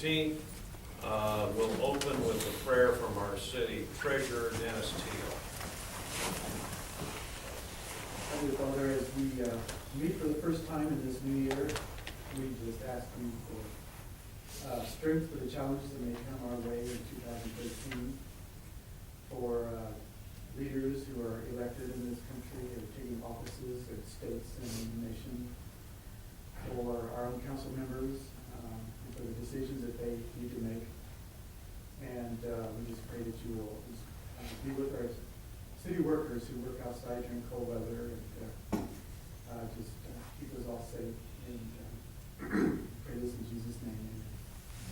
15th. We'll open with a prayer from our city treasurer, Dennis Teal. Heavenly Father, as we meet for the first time in this new year, we just ask you for strength for the challenges that may come our way in 2013, for leaders who are elected in this country or taking offices at states and the nation, for our own council members, and for the decisions that they need to make. And we just pray that you will be with our city workers who work outside during cold weather, and just keep us all safe. And pray this in Jesus' name.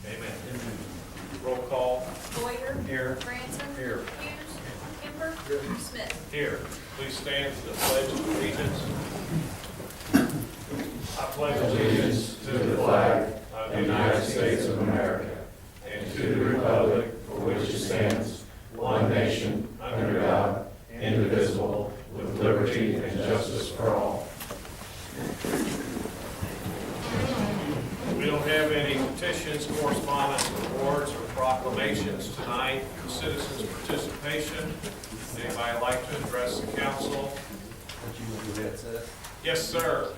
Amen. Roll call. Boyer. Here. Branson. Here. Hughes. Kemper. Smith. Here. Please stand for the Pledge of Allegiance. I pledge allegiance to the flag of the United States of America and to the republic for which it stands, one nation, under God, indivisible, with liberty and justice for all. We don't have any petitions, correspondence, awards, or proclamations tonight. Citizens' participation. Anybody like to address the council? Yes, sir.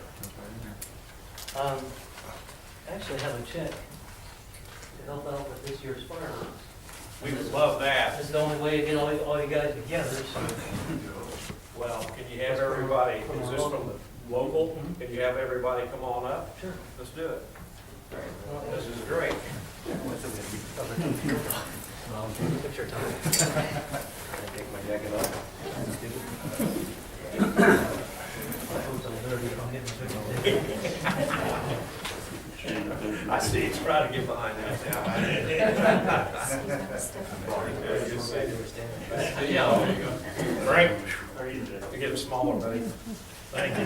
Actually have a check to help out with this year's fireworks. We would love that. This is the only way to get all you guys together, so. Well, can you have everybody, is this from the local? Can you have everybody come on up? Sure. Let's do it. This is great. Take your time. Take my jacket off. I hope I'm dirty if I'm getting I see, he's trying to get behind that now. Yeah, there you go. Frank, you're getting smaller, buddy. Thank you.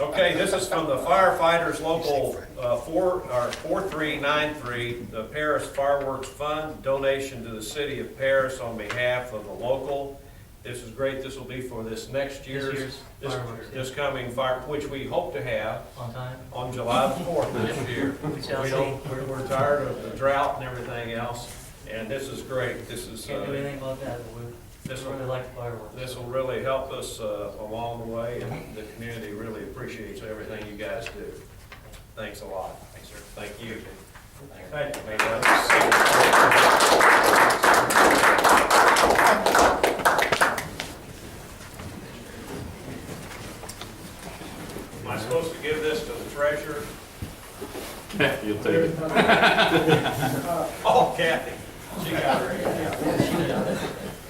Okay, this is from the firefighters local 4393, the Paris Fireworks Fund, donation to the city of Paris on behalf of the local. This is great. This will be for this next year's fireworks, this coming fire, which we hope to have on time. on July the 4th this year. We're tired of the drought and everything else, and this is great. This is Can't do anything about that, but we really like the fireworks. this will really help us along the way, and the community really appreciates everything you guys do. Thanks a lot. Thanks, sir. Thank you. Thank you. May God Am I supposed to give this to the treasurer? You'll take it. Oh, Kathy. She got her.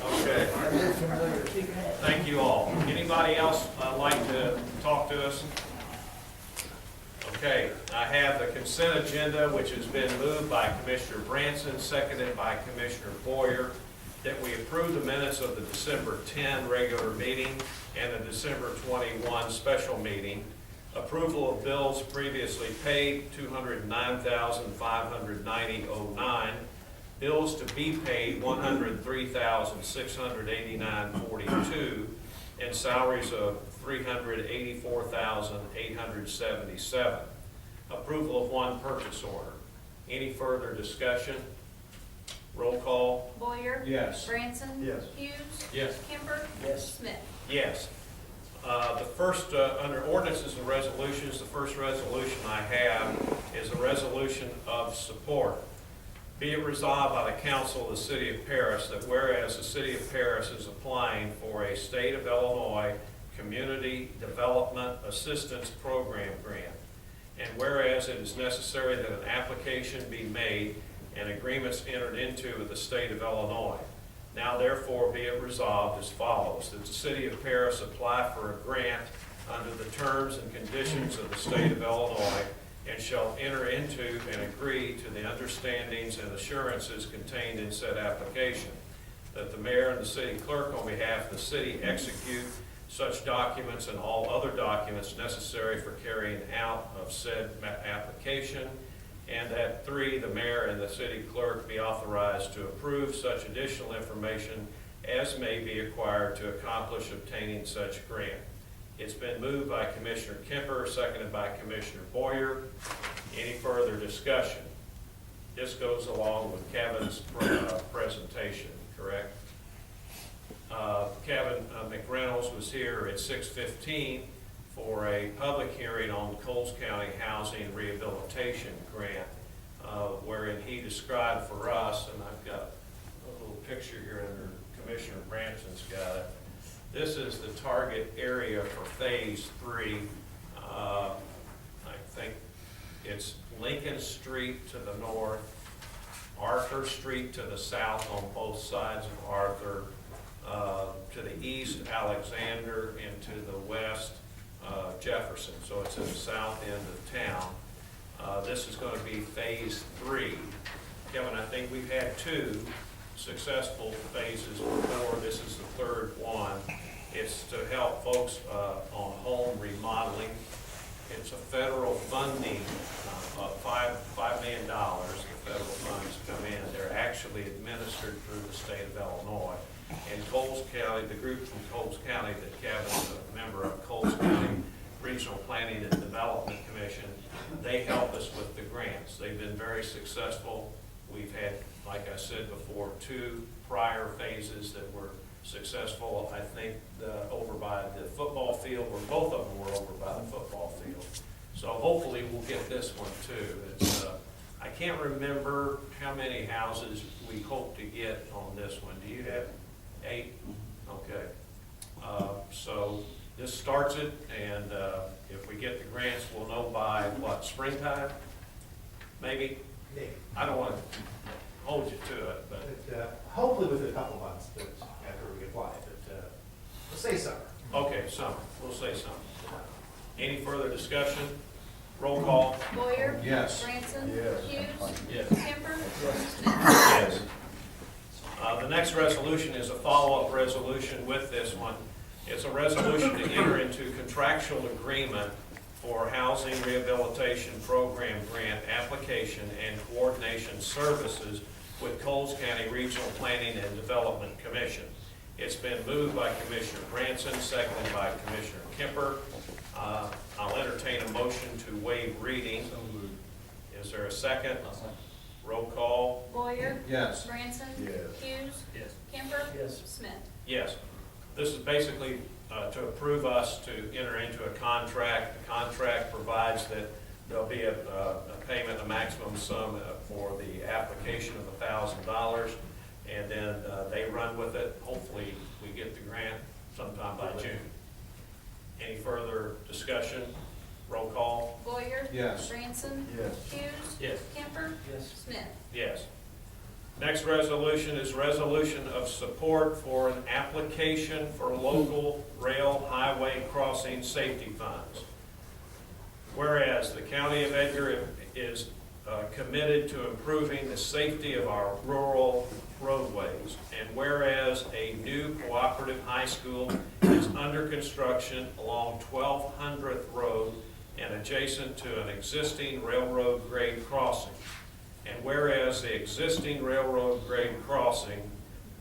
Okay. Thank you all. Anybody else like to talk to us? Okay, I have the consent agenda, which has been moved by Commissioner Branson, seconded by Commissioner Boyer, that we approve the minutes of the December 10 regular meeting and the December 21 special meeting. Approval of bills previously paid, $209,590.09. Bills to be paid, $103,689.42, and salaries of $384,877. Approval of one purchase order. Any further discussion? Roll call. Boyer. Yes. Branson. Yes. Hughes. Yes. Kemper. Yes. Smith. Yes. The first, under ordinances and resolutions, the first resolution I have is a resolution of support. Be it resolved by the Council of the City of Paris that whereas the City of Paris is applying for a State of Illinois Community Development Assistance Program grant, and whereas it is necessary that an application be made and agreements entered into with the State of Illinois. Now therefore be it resolved as follows, that the City of Paris apply for a grant under the terms and conditions of the State of Illinois and shall enter into and agree to the understandings and assurances contained in said application, that the mayor and the city clerk on behalf of the city execute such documents and all other documents necessary for carrying out of said application, and that 3, the mayor and the city clerk be authorized to approve such additional information as may be acquired to accomplish obtaining such grant. It's been moved by Commissioner Kemper, seconded by Commissioner Boyer. Any further discussion? this goes along with Kevin's presentation, correct? Kevin McReynolds was here at 6:15 for a public hearing on Coles County Housing Rehabilitation Grant, wherein he described for us, and I've got a little picture here under Commissioner Branson's got it. This is the target area for Phase 3. I think it's Lincoln Street to the north, Arthur Street to the south on both sides of Arthur, to the east Alexander, and to the west Jefferson. So it's in the south end of town. This is going to be Phase 3. Kevin, I think we've had 2 successful phases before. This is the third one. It's to help folks on home remodeling. It's a federal funding of $5 million. The federal funds come in. They're actually administered through the state of Illinois. And Coles County, the group from Coles County that Kevin's a member of, Coles County Regional Planning and Development Commission, they help us with the grants. They've been very successful. We've had, like I said before, 2 prior phases that were successful. I think over by the football field, where both of them were over by the football field. So hopefully we'll get this one too. It's, I can't remember how many houses we hope to get on this one. Do you have 8? Okay. So this starts it, and if we get the grants, we'll know by what, springtime? Maybe? Yeah. I don't want to hold you to it, but Hopefully within a couple months, but after we apply, but we'll say summer. okay, summer. We'll say summer. Any further discussion? Roll call. Boyer? Yes. Branson? Yes. Hughes? Yes. Kemper? Smith? Yes. The next resolution is a follow-up resolution with this one. It's a resolution to enter into contractual agreement for Housing Rehabilitation Program grant application and coordination services with Coles County Regional Planning and Development Commission. It's been moved by Commissioner Branson, seconded by Commissioner Kemper. I'll entertain a motion to waive reading. Is there a second? Roll call. Boyer? Yes. Branson? Yes. Hughes? Yes. Kemper? Yes. Smith? Yes. This is basically to approve us to enter into a contract. The contract provides that there'll be a payment, a maximum sum for the application of $1,000, and then they run with it. Hopefully, we get the grant sometime by June. Any further discussion? Roll call. Boyer? Yes. Branson? Yes. Hughes? Yes. Kemper? Yes. Smith? Yes. Next resolution is resolution of support for an application for local rail highway crossing safety funds. Whereas the County of Edgar is committed to improving the safety of our rural roadways, and whereas a new cooperative high school is under construction along 1200th Road and adjacent to an existing railroad grade crossing, and whereas the existing railroad grade crossing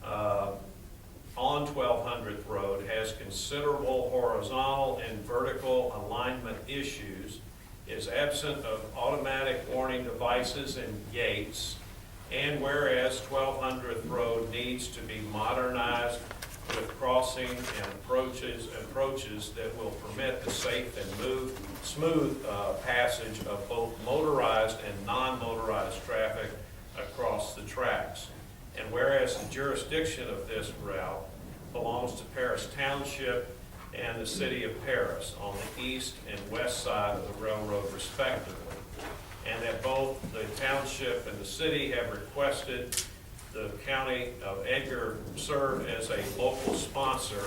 on 1200th Road has considerable horizontal and vertical alignment issues, is absent of automatic warning devices and gates, and whereas 1200th Road needs to be modernized with crossing and approaches that will permit the safe and smooth passage of both motorized and non-motorized traffic across the tracks. And whereas the jurisdiction of this route belongs to Paris Township and the city of Paris on the east and west side of the railroad respectively, and that both the township and the city have requested the County of Edgar serve as a local sponsor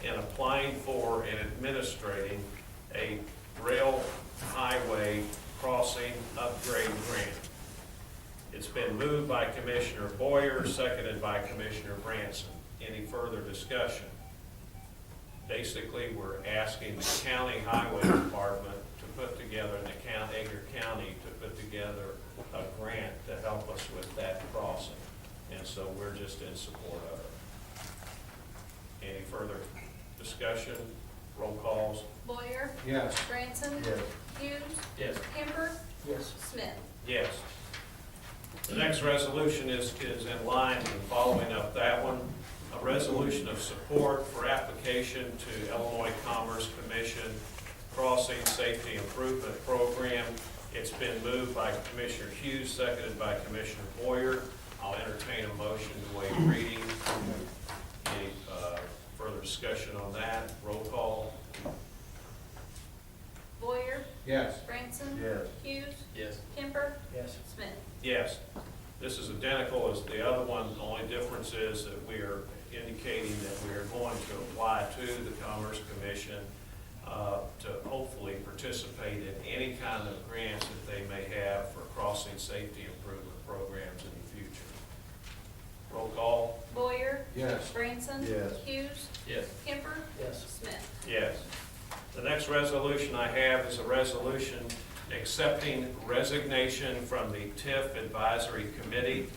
in applying for and administrating a rail highway crossing upgrade grant. It's been moved by Commissioner Boyer, seconded by Commissioner Branson. Any further discussion? Basically, we're asking the county highway department to put together, and the Edgar County to put together a grant to help us with that crossing. And so we're just in support of it. Any further discussion? Roll calls? Boyer? Yes. Branson? Yes. Hughes? Yes. Kemper? Yes. Smith? Yes. The next resolution is in line and following up that one. A resolution of support for application to Illinois Commerce Commission Crossing Safety Improvement Program. It's been moved by Commissioner Hughes, seconded by Commissioner Boyer. I'll entertain a motion to waive reading. Any further discussion on that? Roll call. Boyer, Yes. Branson. Yes. Hughes, Yes. Kemper, Yes. Smith. Yes. This is identical as the other one. The only difference is that we are indicating that we are going to apply to the Commerce Commission to hopefully participate in any kind of grants that they may have for crossing safety improvement programs in the future. Roll call. Boyer, Yes. Branson. Yes. Hughes, Yes. Kemper, Yes. Smith. Yes. The next resolution I have is a resolution accepting resignation from the TIF Advisory Committee.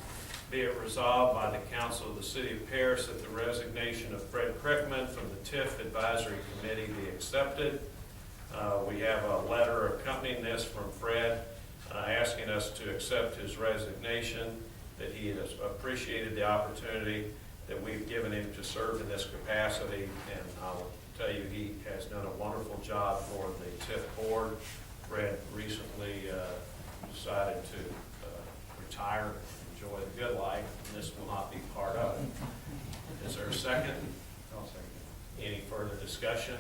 Be it resolved by the Council of the City of Paris that the resignation of Fred Crickman from the TIF Advisory Committee be accepted. We have a letter accompanying this from Fred asking us to accept his resignation, that he has appreciated the opportunity that we've given him to serve in this capacity, and I'll tell you, he has done a wonderful job for the TIF board. Fred recently decided to retire, enjoy the good life, and this will not be part of it. Is there a second? I'll second. Any further discussion?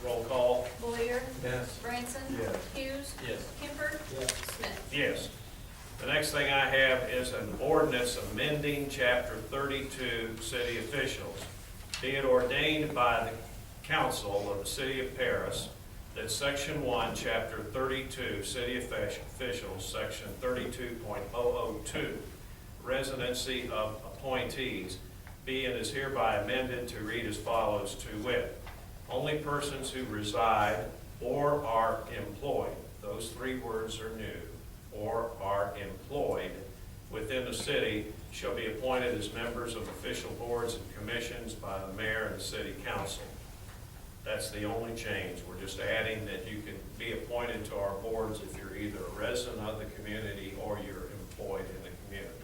Roll call. Boyer, Yes. Branson. Yes. Hughes, Yes. Kemper, Yes. Smith. Yes. The next thing I have is an ordinance amending Chapter 32, City Officials. Be it ordained by the Council of the City of Paris that Section 1, Chapter 32, City Officials, Section 32.002, Residency of Appointees, be and is hereby amended to read as follows, to wit, only persons who reside or are employed, those three words are new, or are employed within the city shall be appointed as members of official boards and commissions by the mayor and the city council. That's the only change. We're just adding that you can be appointed to our boards if you're either a resident of the community or you're employed in the community.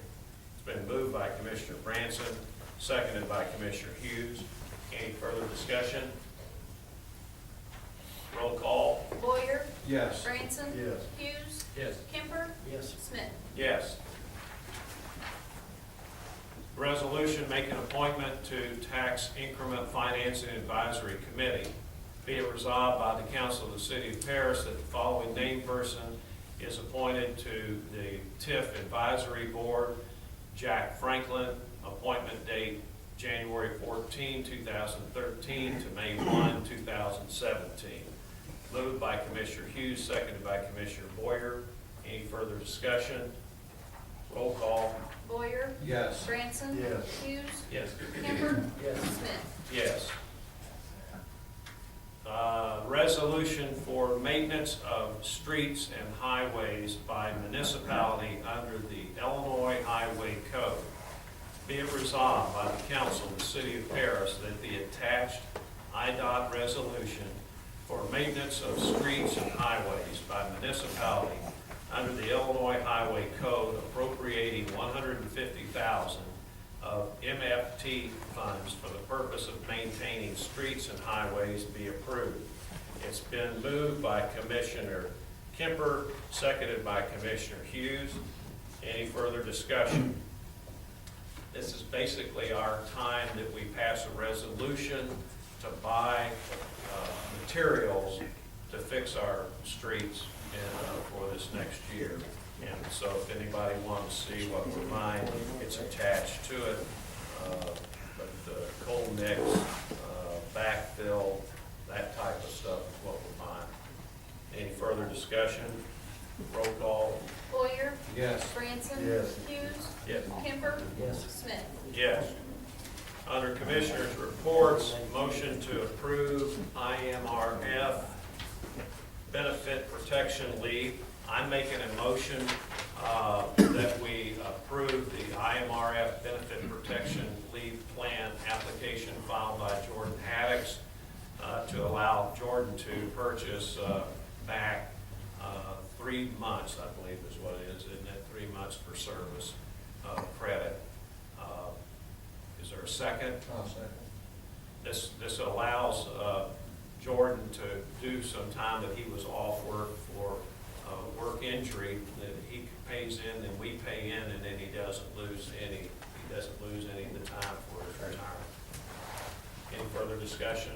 It's been moved by Commissioner Branson, seconded by Commissioner Hughes. Any further discussion? Roll call. Boyer, Yes. Branson. Yes. Hughes, Yes. Kemper, Yes. Smith. Yes. Resolution making appointment to Tax Increment Financing Advisory Committee. Be it resolved by the Council of the City of Paris that the following named person is appointed to the TIF Advisory Board. Jack Franklin, appointment date January 14, 2013 to May 1, 2017. Moved by Commissioner Hughes, seconded by Commissioner Boyer. Any further discussion? Roll call. Boyer, Yes. Branson. Yes. Hughes, Yes. Kemper, Yes. Smith. Yes. Resolution for maintenance of streets and highways by municipality under the Illinois Highway Code. Be it resolved by the Council of the City of Paris that the attached IDOT resolution for maintenance of streets and highways by municipality under the Illinois Highway Code appropriating $150,000 of MFT funds for the purpose of maintaining streets and highways be approved. It's been moved by Commissioner Kemper, seconded by Commissioner Hughes. Any further discussion? This is basically our time that we pass a resolution to buy materials to fix our streets for this next year. And so if anybody wants to see what we're buying, it's attached to it. But the coal mix, backfill, that type of stuff is what we're buying. Any further discussion? Roll call. Boyer, Yes. Branson. Yes. Hughes, Yes. Kemper, Yes. Smith. Yes. Under Commissioners' reports, motion to approve IMRF benefit protection leave. I'm making a motion that we approve the IMRF benefit protection leave plan application filed by Jordan Haddix to allow Jordan to purchase back 3 months, I believe is what it is, isn't it? 3 months months for service credit. Is there a second? I'll second. This allows Jordan to do some time that he was off work for work injury, that he pays in and we pay in, and then he doesn't lose any of the time for his retirement. Any further discussion?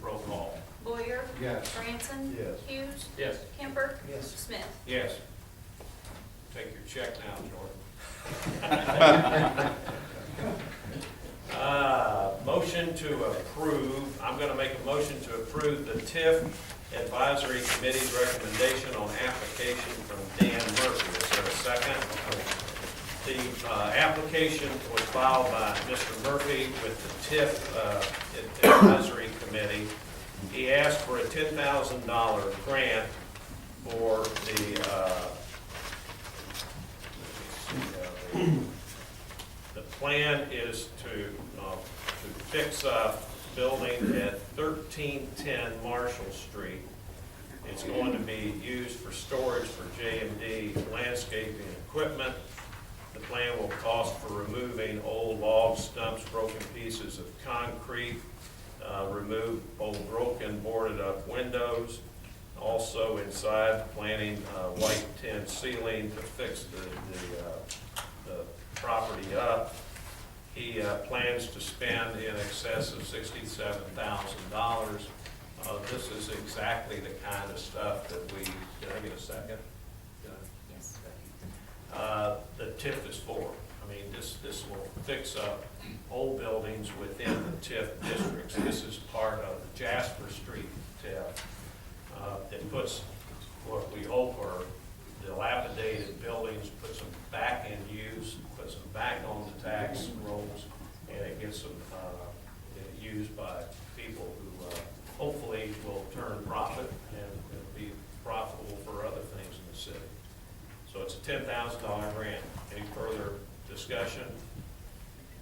Roll call. Boyer, Yes. Branson. Yes. Hughes. Yes. Kemper. Yes. Smith. Yes. Take your check now, Jordan. Motion to approve, I'm going to make a motion to approve the TIF Advisory Committee's recommendation on application from Dan Murphy. Is there a second? The application was filed by Mr. Murphy with the TIF Advisory Committee. He asked for a $10,000 grant for the plan is to fix up building at 1310 Marshall Street. It's going to be used for storage for J&D landscaping equipment. The plan will cost for removing old log stumps, broken pieces of concrete, remove old broken boarded up windows. Also inside, planning white tin ceiling to fix the property up. He plans to spend in excess of $67,000. This is exactly the kind of stuff that we, did I get a second? Yes. The TIF is for. I mean, this will fix up old buildings within the TIF districts. This is part of the Jasper Street TIF. It puts what we hope are dilapidated buildings, puts them back in use, puts them back on the tax rolls, and it gets them used by people who hopefully will turn profit and be profitable for other things in the city. So it's a $10,000 grant. Any further discussion?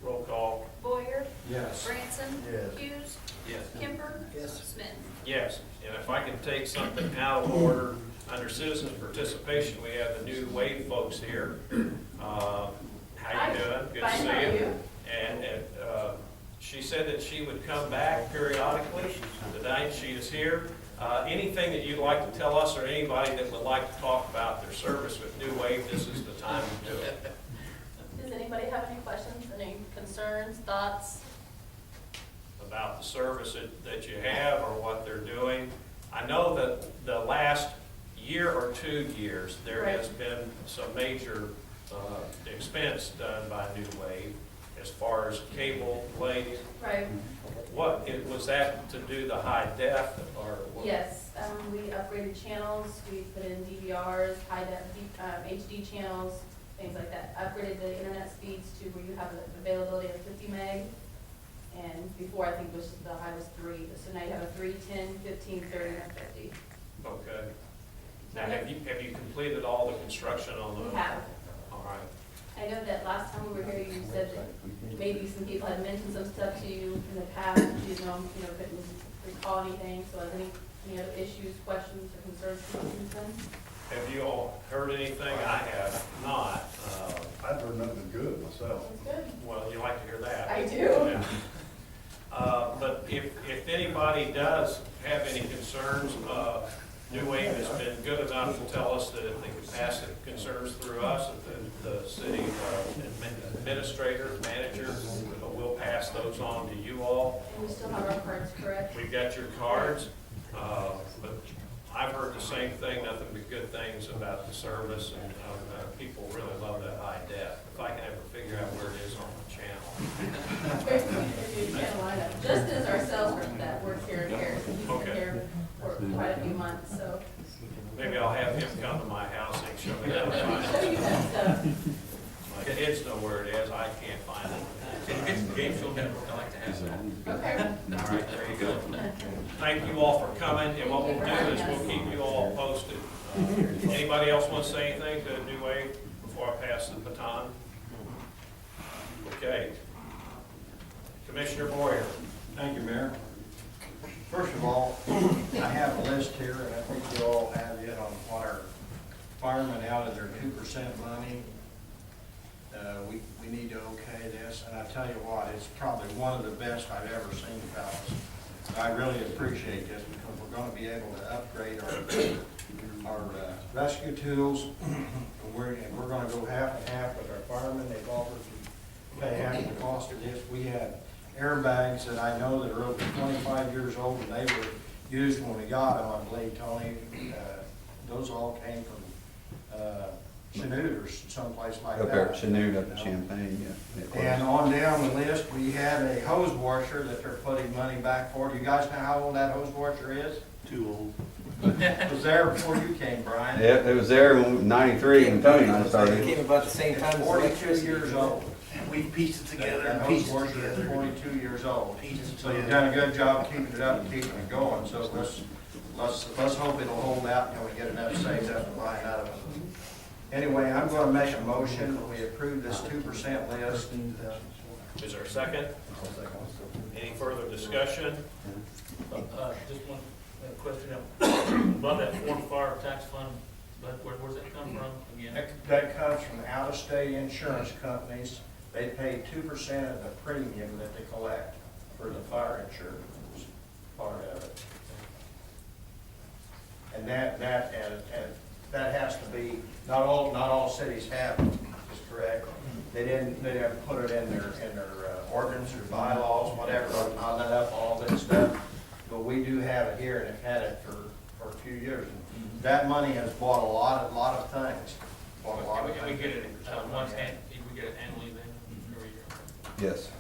Roll call. Boyer, Yes. Branson. Yes. Hughes. Yes. Kemper. Yes. Smith. Yes, and if I can take something out of order, under citizens' participation, we have the new Wave folks here. How you doing? Good to see you. And she said that she would come back periodically. Tonight she is here. Anything that you'd like to tell us, or anybody that would like to talk about their service with New Wave, this is the time to do it. Does anybody have any questions, any concerns, thoughts? About the service that you have or what they're doing. I know that the last year or 2 years, there has been some major expense done by New Wave as far as cable lays. Right. What, was that to do the high def or what? Yes, we upgraded channels, we put in DVRs, high def, HD channels, things like that. Upgraded the internet speeds to where you have the availability of 50 meg. And before, I think was the high was 3. So now you have a 3, 10, 15, 30, and 50. Okay. Now, have you completed all the construction on the? We have. All right. I know that last time we were here, you said that maybe some people had mentioned some stuff to you in the past, couldn't recall anything. So any other issues, questions, or concerns since then? Have you all heard anything? I have not. I've heard nothing good myself. That's good. Well, you like to hear that. I do. Yeah. But if anybody does have any concerns, New Wave has been good enough to tell us that if they can pass the concerns through us, that the city administrator, manager, will pass those on to you all. And we still have our cards, correct? We've got your cards, but I've heard the same thing, nothing but good things about the service, and people really love that high def. If I can ever figure out where it is on the channel. Justin is our sales rep that works here in Harrison. He's been Okay. here for quite a few months, so. Maybe I'll have him come to my house and show me how to Show find you it. that stuff. My kids know where it is, I can't find it. Gainesville Network, I like to have that. Okay. All right, there you go. Thank you all for coming, and what we'll do is we'll keep you all posted. Anybody else want to say anything to New Wave before I pass the baton? Okay. Commissioner Boyer. Thank you, Mayor. First of all, I have a list here, and I think you all have it on what our firemen out of their 2% money we need to okay this, and I tell you what, it's probably one of the best I've ever seen, fellas. I really appreciate this, because we're gonna be able to upgrade our rescue tools. And we're gonna go half and half with our firemen. They've offered to pay half the cost of this. We have airbags that I know that are over 25 years old, and they were used when we got them, I believe, Tony. Those all came from Chanute or someplace like that. Up there at Chanute, up in Champaign, yeah. It was. And on down the list, we had a hose washer that they're putting money back for. Do you guys know how old that hose washer is? Too old. It was there before you came, Brian. Yeah, it was there in '93 when Tony and I It started. came about the same time as 42 electricity. years old. We pieced it together That and hose pieced it washer is together. 42 years old. Pieced it So you've together. done a good job keeping it up and keeping it going. So let's hope it'll hold out until we get enough saved up and buying out of it. Anyway, I'm gonna make a motion that we approve this 2% list. Is there a second? Any further discussion? Just one question, about that foreign fire tax fund, but where's that come from again? That comes from out-of-state insurance companies. They pay 2% of the premium that they collect for the fire insurance part of it. And that has to be, not all cities have it, is correct. They didn't put it in their ordinance or bylaws, whatever, on that up, all that stuff. But we do have it here and have had it for a few years. That money has bought a lot of things. Bought a lot of Can we get it things. once, we get it annually then, every year? Yes.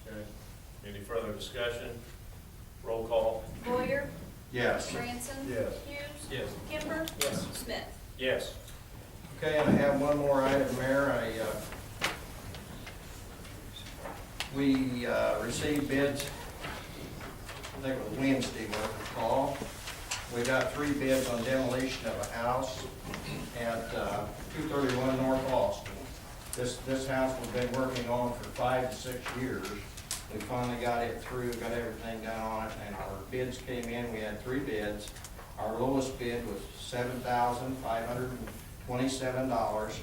Okay. Any further discussion? Roll call. Boyer, Yes. Branson. Yes. Hughes. Yes. Kimber. Yes. Smith. Yes. Okay, and I have one more item, Mayor. We received bids, I think it was Wednesday, what it was called. We got 3 bids on demolition of a house at 231 North Austin. This house we've been working on for 5 to 6 years. We finally got it through, got everything done on it, and our bids came in. We had 3 bids. Our lowest bid was $7,527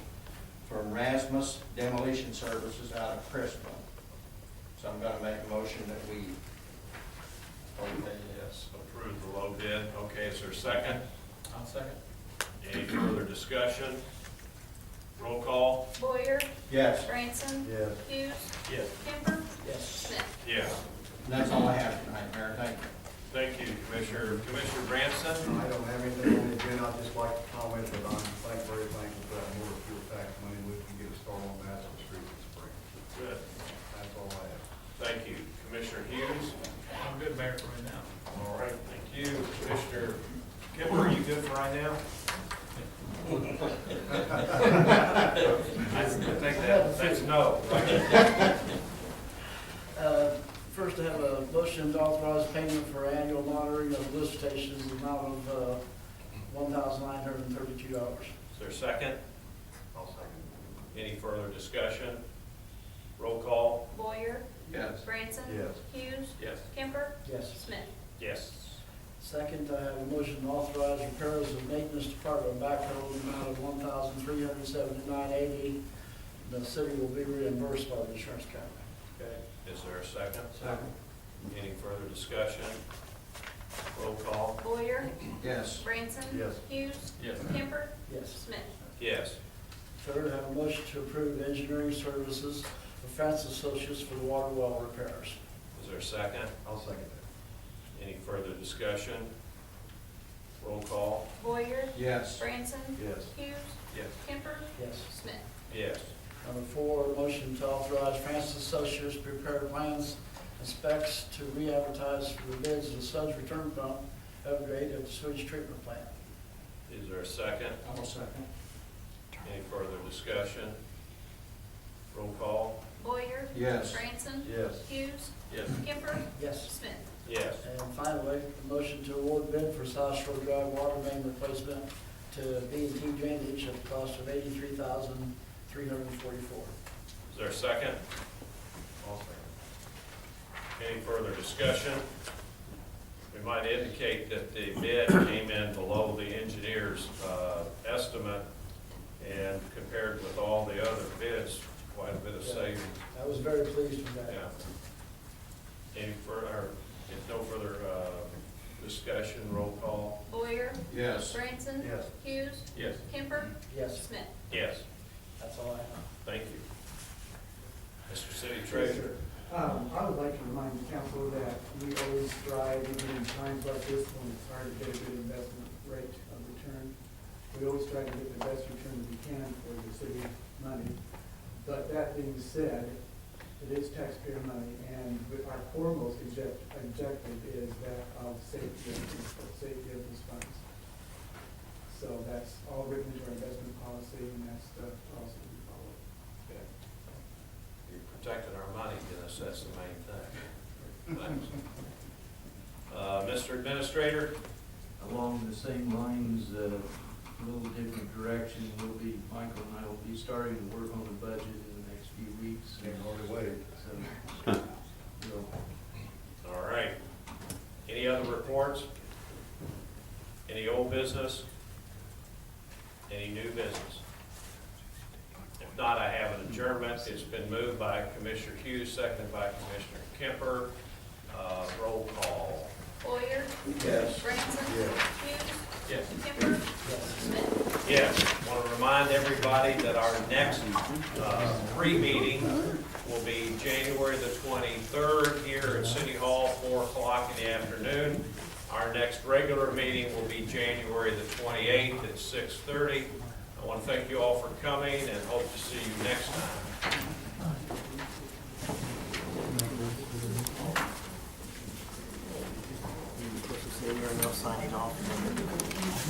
from Rasmus Demolition Services out of Crispin. So I'm gonna make a motion that we Approve the low bid. Okay, is there a second? I'll second. Any further discussion? Roll call. Boyer, Yes, Branson. Yes. Hughes. Yes. Kimber. yes. Smith. Yes. And that's all I have tonight, Mayor. Thank you. Thank you, Commissioner. Commissioner Branson? I don't have anything on the agenda, I'd just like to comment that I'm very thankful for that motor fuel tax money, we can get a start on that on the streets this spring. Good. That's all I have. Thank you. Commissioner Hughes? I'm good, Mayor, for right now. All right, thank you. Commissioner Kipper, are you good for right now? I think that's no. First, I have a motion to authorize payment for annual monitoring of lift stations in the amount of $1,932. Is there a second? I'll second. Any further discussion? Roll call. Boyer, Yes. Branson. Yes. Hughes. Yes. Kimber. Yes. Smith. Yes. Second, I have a motion to authorize repairs of maintenance department backhoe in the amount of $1,379.80. The city will be reimbursed by the insurance company. Okay, is there a second? Second. Any further discussion? Roll call. Boyer, Yes. Branson. Yes. Hughes. Yes. Kimber. Yes. Smith. Yes. Third, I have a motion to approve engineering services for Francis Associates for the water well repairs. Is there a second? I'll second that. Any further discussion? Roll call. Boyer, Yes. Branson. Yes. Hughes. Yes. Kimber. Yes. Smith. Yes. Number 4, motion to authorize Francis Associates to prepare plans and specs to re-advertise for the bids of the sludge return pump upgrade at the sewage treatment plant. Is there a second? I will second. Any further discussion? Roll call. Boyer, Yes. Branson. Yes. Hughes. Yes. Kimber. Yes. Smith. Yes. And finally, a motion to award bid for South Shore Drive water main replacement to B&T Drainage at the cost of $83,344. Is there a second? I'll second. Any further discussion? We might indicate that the bid came in below the engineer's estimate, And compared with all the other bids, quite a bit of savings. I was very pleased with that. Yeah. Any further, if no further discussion, roll call? Boyer, Yes. Branson. Yes. Hughes, Yes. Kemper, Yes, Smith. Yes, that's all I have. thank you. Mr. City Yes, Treasurer? sir. I would like to remind the council that we always strive, even in times like this, when it's hard to get a good investment rate of return, we always try to get the best return that we can for the city money. But that being said, it is taxpayer money, and our foremost objective is that of safety of these funds. So that's all written into our investment policy, and that's the policy we follow. Okay. You're protecting our money, Dennis, that's the main thing. Thanks. Mr. Administrator? Along the same lines, a little different direction, Michael and I will be starting to work on the budget in the next few weeks. Can't hardly wait. So, we'll All right. Any other reports? Any old business? Any new business? If not, I have an adjournment. It's been moved by Commissioner Hughes, seconded by Commissioner Kemper. Roll call. Boyer, Yes. Branson. Yes. Hughes, Yes. Kemper, Smith. Yes. I want to remind everybody that our next pre-meeting will be January the 23rd here at City Hall, 4 o'clock in the afternoon. Our next regular meeting will be January the 28th at 6:30. I want to thank you all for coming and hope to see you next time. Signing off.